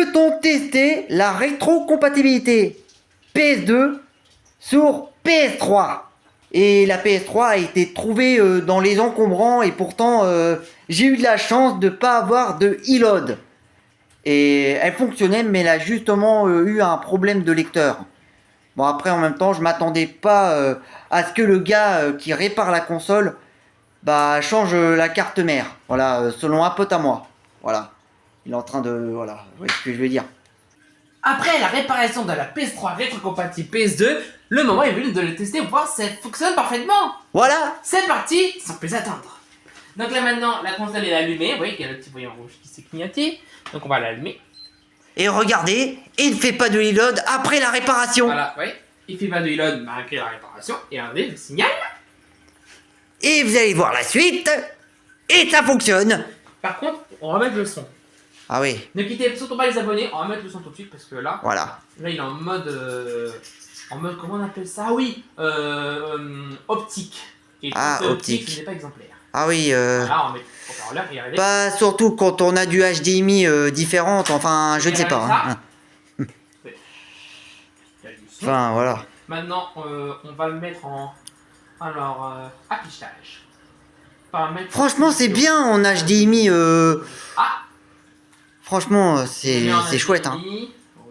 Peut-on tester la rétrocompatibilité PS2 sur PS3? Et la PS3 a été trouvée dans les encombrants et pourtant j'ai eu de la chance de ne pas avoir de e-load. Et elle fonctionnait mais elle a justement eu un problème de lecteur. Bon après en même temps je m'attendais pas à ce que le gars qui répare la console change la carte mère. Voilà, selon un pote à moi. Voilà. Il est en train de... Voilà, vous voyez ce que je veux dire. Après la réparation de la PS3 rétrocompatible PS2, le moment est venu de le tester pour voir si ça fonctionne parfaitement. Voilà. C'est parti, sans plus attendre. Donc là maintenant, la console est allumée, vous voyez qu'il y a le petit voyant rouge qui s'est clignoté. Donc on va l'allumer. Et regardez, il ne fait pas de reload après la réparation. Voilà, vous voyez, il fait pas de reload malgré la réparation. Et regardez le signal. Et vous allez voir la suite. Et ça fonctionne. Par contre, on va mettre le son. Ah oui. Ne quittez surtout pas les abonnés, on va mettre le son tout de suite parce que là, Voilà. là il est en mode comment on appelle ça? Ah oui, optique. Et optique. ce n'est pas exemplaire. Ah oui. Voilà, on met le haut-parleur et regardez. Pas surtout quand on a du HDMI différente. Enfin, je ne sais pas. Hein. Il y a du son. Enfin, voilà. Maintenant, on va le mettre en affichage. Franchement, c'est bien en HDMI. Ah. Franchement, c'est chouette. Hein.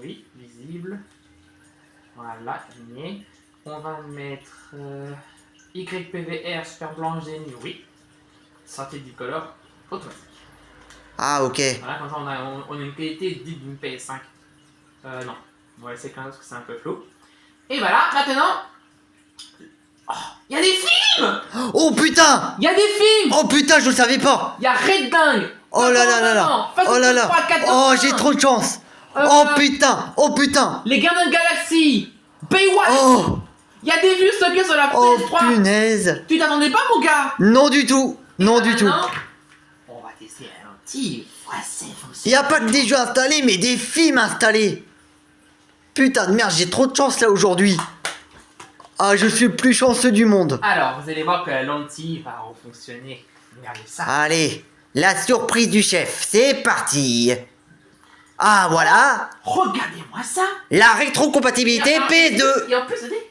Oui, visible. Voilà, terminé. On va mettre YPVR Super Blanc Génie, oui. Sortie du color automatique. Ah ok. Voilà, comme ça on a une qualité digne d'une PS5. Non, on va laisser quand même parce que c'est un peu flou. Et voilà, maintenant. Oh, il y a des films! Oh putain! Il y a des films! Oh putain, je le savais pas! Il y a Red Dingue! Oh là là là là! Oh là là! Oh, j'ai trop de chance! Oh putain! Oh putain! Les Gardiens de Galaxie! Baywatch! Oh! Il y a des vues stockées sur la Oh PS3! punaise! Tu t'attendais pas, mon gars? Non du tout! Non du tout! On va tester un petit Il y a pas que des jeux installés, mais des films installés! Putain de merde, j'ai trop de chance là aujourd'hui! Ah, je suis le plus chanceux du monde! Alors, vous allez voir que la lentille va fonctionner. Regardez ça. Allez, la surprise du chef, c'est parti! Ah voilà! Regardez-moi ça! La rétrocompatibilité PS2! Et en plus, regardez,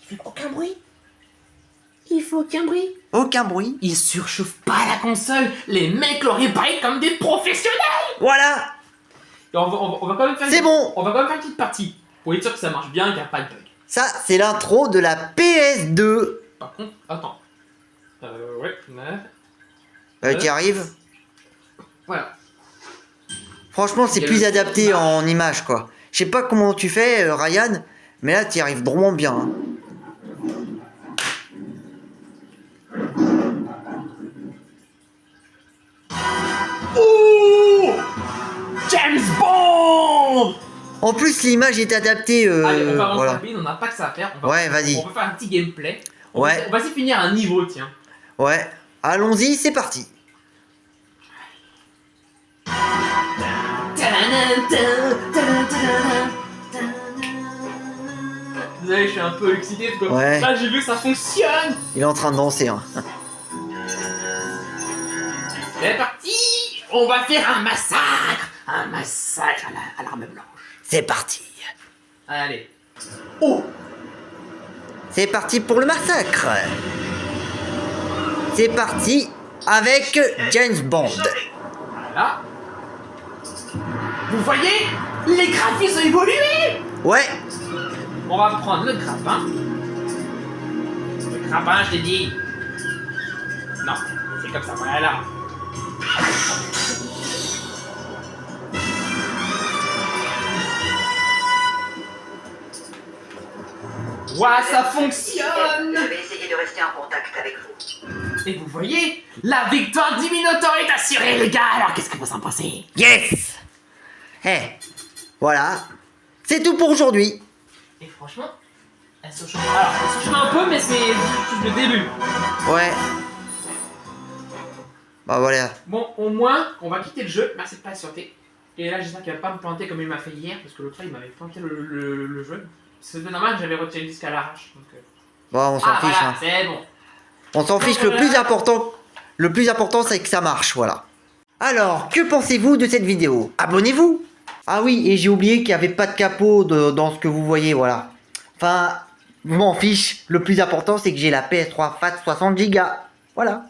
il fait aucun bruit. Il fait aucun bruit. Aucun bruit. Il surchauffe pas la console. Les mecs l'ont réparé comme des professionnels. Voilà! Et on va quand même faire. C'est bon! On va quand même faire une petite partie pour être sûr que ça marche bien, qu'il n'y a pas de bug. Ça, c'est l'intro de la PS2. Par contre, attends. Ouais, Tu arrives? Voilà. Franchement, c'est plus adapté en image, quoi. Je sais pas comment tu fais, Ryan, mais là, tu y arrives drôlement bien. Hein. Oh! James Bond! En plus, l'image est adaptée. Allez, on va voilà. rapide, on n'a pas que ça à faire. Ouais, vas-y. On va faire un petit gameplay. On Ouais. va essayer de finir un niveau, tiens. Ouais. Allons-y, c'est parti. Désolé, je suis un peu excité parce que Ouais. là j'ai vu que ça fonctionne. Il est en train de danser. Hein. C'est parti. On va faire un massacre. Un massacre à l'arme blanche. C'est parti. Allez. Oh. C'est parti pour le massacre. C'est parti avec James Bond. Voilà. Vous voyez? Les graphismes ont évolué. Ouais. On va prendre le grappin. Le grappin, je t'ai dit. Non, c'est comme ça, voilà. Ouah, ça fonctionne! Je vais essayer de rester en contact avec vous. Et vous voyez, la victoire du Minotaur est assurée, les gars! Alors qu'est-ce que vous en pensez? Yes. Voilà. C'est tout pour aujourd'hui. Et franchement, elle se chauffe. Alors, elle se chauffe un peu, mais c'est juste le début. Ouais. Bah voilà. Bon, au moins, on va quitter le jeu. Merci de patienter. Et là, j'espère qu'il va pas me planter comme il m'a fait hier, parce que l'autre fois, il m'avait planté le jeu. C'était normal que j'avais retiré le disque à l'arrache. Donc... Bon, on s'en fiche. Voilà, Hein. c'est bon. On s'en fiche. Le plus important, c'est que ça marche. Voilà. Alors, que pensez-vous de cette vidéo? Abonnez-vous. Ah oui, et j'ai oublié qu'il n'y avait pas de capot dans ce que vous voyez, voilà. Enfin, je m'en fiche. Le plus important, c'est que j'ai la PS3 Fat 60 Go. Voilà.